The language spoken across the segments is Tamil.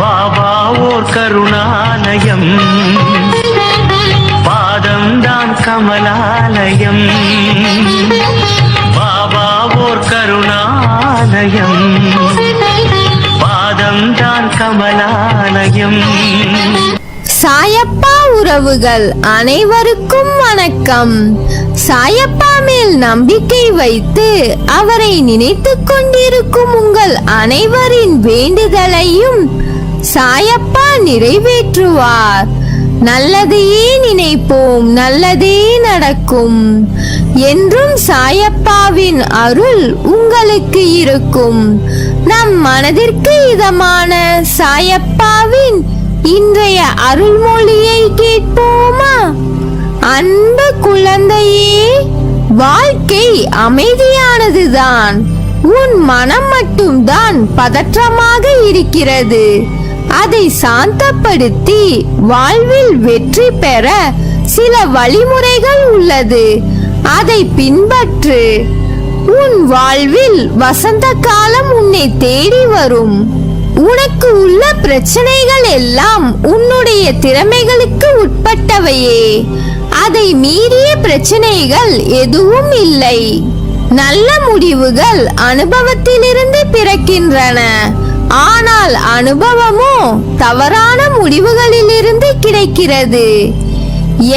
பாபா ஓர் கருணாலயம், பாதம்தான் கமலாலயம். பாபா ஓர் கருணாலயம், பாதம்தான் கமலாலயம். சாயப்பா உறவுகள் அனைவருக்கும் வணக்கம். சாயப்பா மேல் நம்பிக்கை வைத்து அவரை நினைத்துக் கொண்டிருக்கும் உங்கள் அனைவரின் வேண்டுதலையும் சாயப்பா நிறைவேற்றுவார். நல்லதையே நினைப்போம், நல்லதே நடக்கும். என்றும் சாயப்பாவின் அருள் உங்களுக்கு இருக்கும். நம் மனதிற்கு இதமான சாயப்பாவின் இன்றைய அருள்மொழியை கேட்போமா? அன்பு குழந்தையே, வாழ்க்கை அமைதியானதுதான். உன் மனம் மட்டும்தான் பதற்றமாக இருக்கிறது. அதை சாந்தப்படுத்தி வாழ்வில் வெற்றி பெற சில வழிமுறைகள் உள்ளது. அதை பின்பற்று. உன் வாழ்வில் வசந்த காலம் உன்னை தேடி வரும். உனக்கு உள்ள பிரச்சனைகள் எல்லாம் உன்னுடைய திறமைகளுக்கு உட்பட்டவையே. அதை மீறிய பிரச்சனைகள் எதுவும் இல்லை. நல்ல முடிவுகள் அனுபவத்திலிருந்து பிறக்கின்றன. ஆனால் அனுபவமோ தவறான முடிவுகளிலிருந்து கிடைக்கிறது.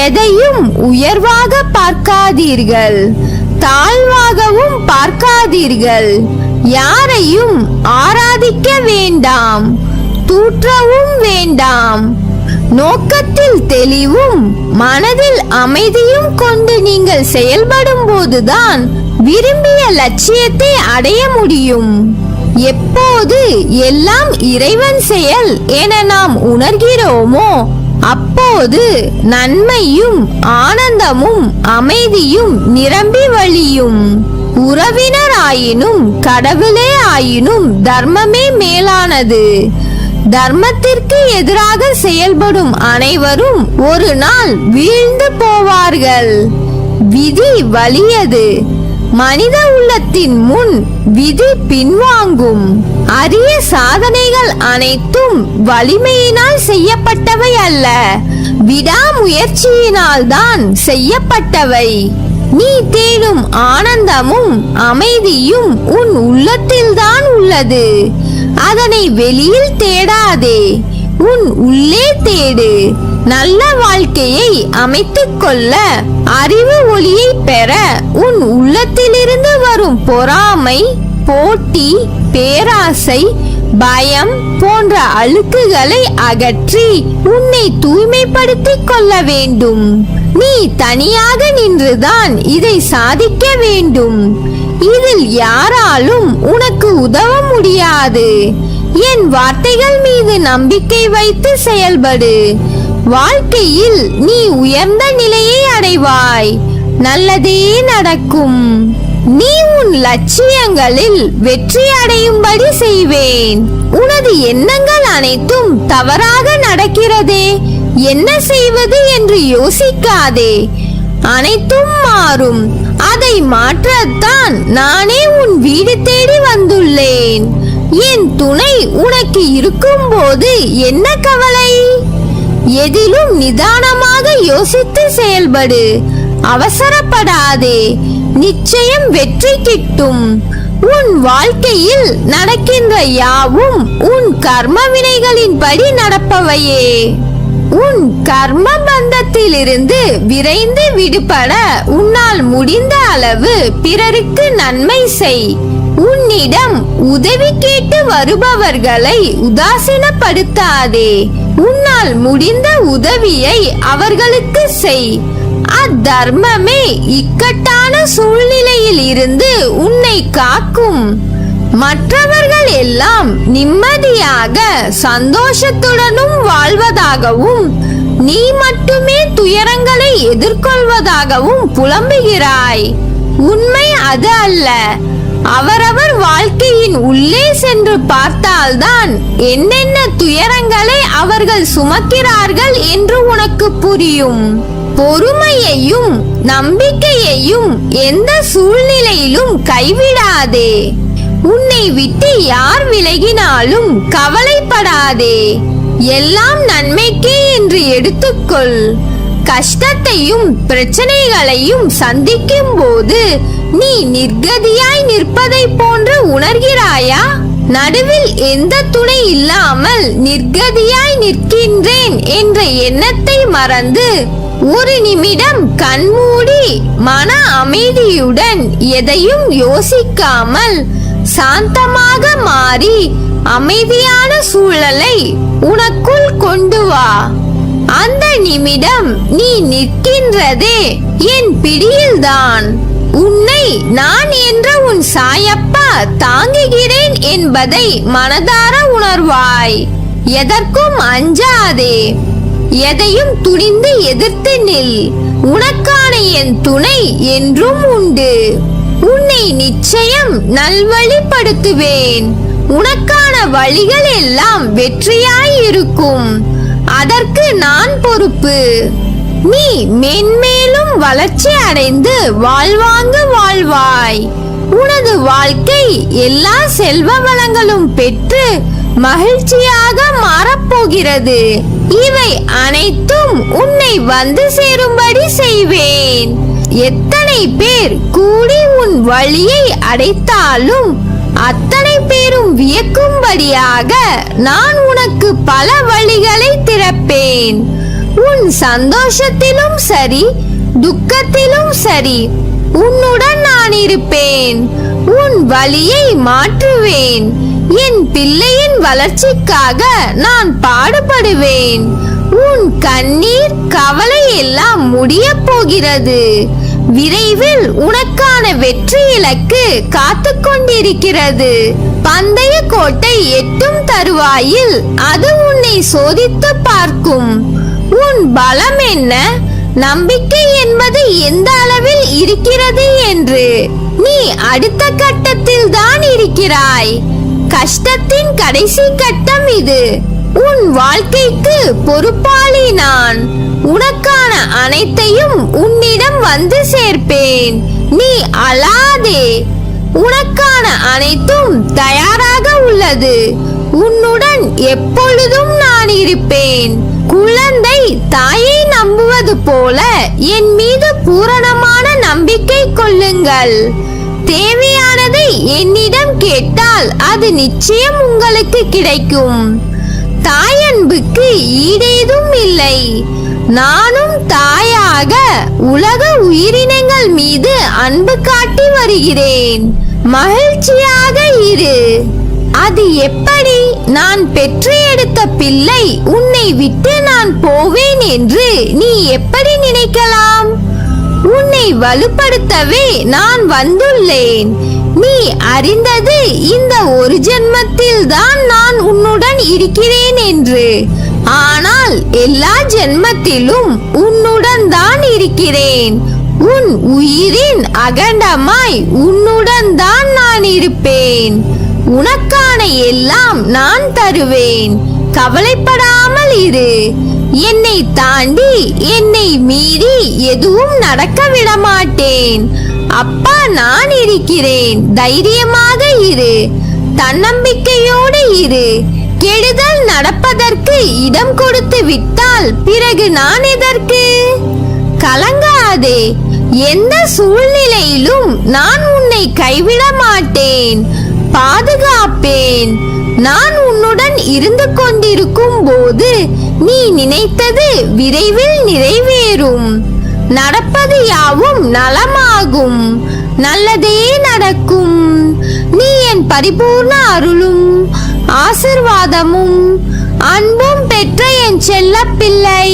எதையும் உயர்வாக பார்க்காதீர்கள், தாழ்வாகவும் பார்க்காதீர்கள். யாரையும் ஆராதிக்க வேண்டாம், தூற்றவும் வேண்டாம். நோக்கத்தில் தெளிவும் மனதில் அமைதியும் கொண்டு நீங்கள் செயல்படும் போதுதான் விரும்பிய லட்சியத்தை அடைய முடியும். எப்போது எல்லாம் இறைவன் செயல் என நாம் உணர்கிறோமோ அப்போது நன்மையும் ஆனந்தமும் அமைதியும் நிரம்பி வழியும். உறவினர் ஆயினும் கடவுளே ஆயினும் தர்மமே மேலானது. தர்மத்திற்கு எதிராக செயல்படும் அனைவரும் ஒரு நாள் வீழ்ந்து போவார்கள். விதி வலியது. மனித உள்ளத்தின் முன் விதி பின்வாங்கும். அரிய சாதனைகள் அனைத்தும் வலிமையினால் செய்யப்பட்டவை அல்ல, விடாமுயற்சியினால் தான் செய்யப்பட்டவை. நீ தேடும் ஆனந்தமும் அமைதியும் உன் உள்ளத்தில்தான் உள்ளது. அதனை வெளியில் தேடாதே, உன் உள்ளே தேடு. நல்ல வாழ்க்கையை அமைத்துக் கொள்ள, அறிவு ஒளியை பெற உன் உள்ளத்திலிருந்து வரும் பொறாமை, போட்டி, பேராசை, பயம் போன்ற அழுக்குகளை அகற்றி உன்னை தூய்மைப்படுத்திக் கொள்ள வேண்டும். நீ தனியாக நின்றுதான் இதை சாதிக்க வேண்டும். இதில் யாராலும் உனக்கு உதவ முடியாது. என் வார்த்தைகள் மீது நம்பிக்கை வைத்து செயல்படு. வாழ்க்கையில் நீ உயர்ந்த நிலையை அடைவாய். நல்லதே நடக்கும். நீ உன் லட்சியங்களில் வெற்றி அடையும்படி செய்வேன். உனது எண்ணங்கள் அனைத்தும் தவறாக நடக்கிறதே, என்ன செய்வது என்று யோசிக்காதே. அனைத்தும் மாறும். அதை மாற்றத்தான் நானே உன் வீடு தேடி வந்துள்ளேன். என் துணை உனக்கு இருக்கும் போது என்ன கவலை? எதிலும் நிதானமாக யோசித்து செயல்படு. அவசரப்படாதே. நிச்சயம் வெற்றி கிட்டும். உன் வாழ்க்கையில் நடக்கின்ற யாவும் உன் கர்ம வினைகளின்படி நடப்பவையே. உன் கர்ம பந்தத்திலிருந்து விரைந்து விடுபட உன்னால் முடிந்த அளவு பிறருக்கு நன்மை செய். உன்னிடம் உதவி கேட்டு வருபவர்களை உதாசீனப்படுத்தாதே. உன்னால் முடிந்த உதவியை அவர்களுக்கு செய். அத்தர்மமே இக்கட்டான சூழ்நிலையில் இருந்து உன்னை காக்கும். மற்றவர்கள் எல்லாம் நிம்மதியாக சந்தோஷத்துடனும் வாழ்வதாகவும் நீ மட்டுமே துயரங்களை எதிர்கொள்வதாகவும் புலம்புகிறாய். உண்மை அது அல்ல. அவரவர் வாழ்க்கையின் உள்ளே சென்று பார்த்தால்தான் என்னென்ன துயரங்களை அவர்கள் சுமக்கிறார்கள் என்று உனக்கு புரியும். பொறுமையையும் நம்பிக்கையையும் எந்த சூழ்நிலையிலும் கைவிடாதே. உன்னை விட்டு யார் விலகினாலும் கவலைப்படாதே. எல்லாம் நன்மைக்கே என்று எடுத்துக்கொள். கஷ்டத்தையும் பிரச்சனைகளையும் சந்திக்கும் போது நீ நிர்கதியாய் நிற்பதை போன்று உணர்கிறாயா? நடுவில் எந்த துணை இல்லாமல் நிர்கதியாய் நிற்கின்றேன் என்ற எண்ணத்தை மறந்து ஒரு நிமிடம் கண்மூடி மன அமைதியுடன் எதையும் யோசிக்காமல் சாந்தமாக மாறி அமைதியான சூழலை உனக்குள் கொண்டு வா. அந்த நிமிடம் நீ நிற்கின்றதே என் பிடியில்தான். உன்னை நான் என்ற உன் சாயப்பா தாங்குகிறேன் என்பதை மனதார உணர்வாய். எதற்கும் அஞ்சாதே. எதையும் துணிந்து எதிர்த்து நில். உனக்கான என் துணை என்றும் உண்டு. உன்னை நிச்சயம் நல்வழிப்படுத்துவேன். உனக்கான வழிகள் எல்லாம் வெற்றியாய் இருக்கும். அதற்கு நான் பொறுப்பு. நீ மென்மேலும் வளர்ச்சி அடைந்து வாழ்வாங்கு வாழ்வாய். உனது வாழ்க்கை எல்லா செல்வ வளங்களும் பெற்று மகிழ்ச்சியாக மாறப்போகிறது. இவை அனைத்தும் உன்னை வந்து சேரும்படி செய்வேன். எத்தனை பேர் கூடி உன் வழியை அடைத்தாலும் அத்தனை பேரும் வியக்கும்படியாக நான் உனக்கு பல வழிகளை திறப்பேன். உன் சந்தோஷத்திலும் சரி துக்கத்திலும் சரி உன்னுடன் நான் இருப்பேன். உன் வழியை மாற்றுவேன். என் பிள்ளையின் வளர்ச்சிக்காக நான் பாடுபடுவேன். உன் கண்ணீர் கவலை எல்லாம் முடிய போகிறது. விரைவில் உனக்கான வெற்றி இலக்கு காத்து கொண்டிருக்கிறது. பந்தய கோட்டை எட்டும் தருவாயில் அது உன்னை சோதித்து பார்க்கும். உன் பலம் என்ன, நம்பிக்கை என்பது எந்த அளவில் இருக்கிறது என்று நீ அடுத்த கட்டத்தில் தான் இருக்கிறாய். கஷ்டத்தின் கடைசி கட்டம் இது. உன் வாழ்க்கைக்கு பொறுப்பாளி நான். உனக்கான அனைத்தையும் உன்னிடம் வந்து சேர்ப்பேன். நீ அழாதே. உனக்கான அனைத்தும் தயாராக உள்ளது. உன்னுடன் எப்பொழுதும் நான் இருப்பேன். குழந்தை தாயை நம்புவது போல என் மீது பூரணமான நம்பிக்கை கொள்ளுங்கள். தேவையானதை என்னிடம் கேட்டால் அது நிச்சயம் உங்களுக்கு கிடைக்கும். தாயன்புக்கு ஈடேதும் இல்லை. நானும் தாயாக உலக உயிரினங்கள் மீது அன்பு காட்டி வருகிறேன். மகிழ்ச்சியாக இரு. அது எப்படி? நான் பெற்று எடுத்த பிள்ளை உன்னை விட்டு நான் போவேன் என்று நீ எப்படி நினைக்கலாம்? உன்னை வலுப்படுத்தவே நான் வந்துள்ளேன். நீ அறிந்தது இந்த ஒரு ஜென்மத்தில் தான் நான் உன்னுடன் இருக்கிறேன் என்று. ஆனால் எல்லா ஜென்மத்திலும் உன்னுடன் தான் இருக்கிறேன். உன் உயிரின் அகண்டமாய் உன்னுடன் தான் நான் இருப்பேன். உனக்கான எல்லாம் நான் தருவேன். கவலைப்படாமல் இரு. என்னை தாண்டி என்னை மீறி எதுவும் நடக்க விட மாட்டேன். அப்பா நான் இருக்கிறேன். தைரியமாக இரு. தன்னம்பிக்கையோடு இரு. கெடுதல் நடப்பதற்கு இடம் கொடுத்து விட்டால் பிறகு நான் எதற்கு? கலங்காதே. எந்த சூழ்நிலையிலும் நான் உன்னை கைவிட மாட்டேன். பாதுகாப்பேன். நான் உன்னுடன் இருந்து கொண்டிருக்கும் போது நீ நினைத்தது விரைவில் நிறைவேறும். நடப்பது யாவும் நலமாகும். நல்லதே நடக்கும். நீ என் பரிபூர்ண அருளும் ஆசிர்வாதமும் அன்பும் பெற்ற என் செல்ல பிள்ளை.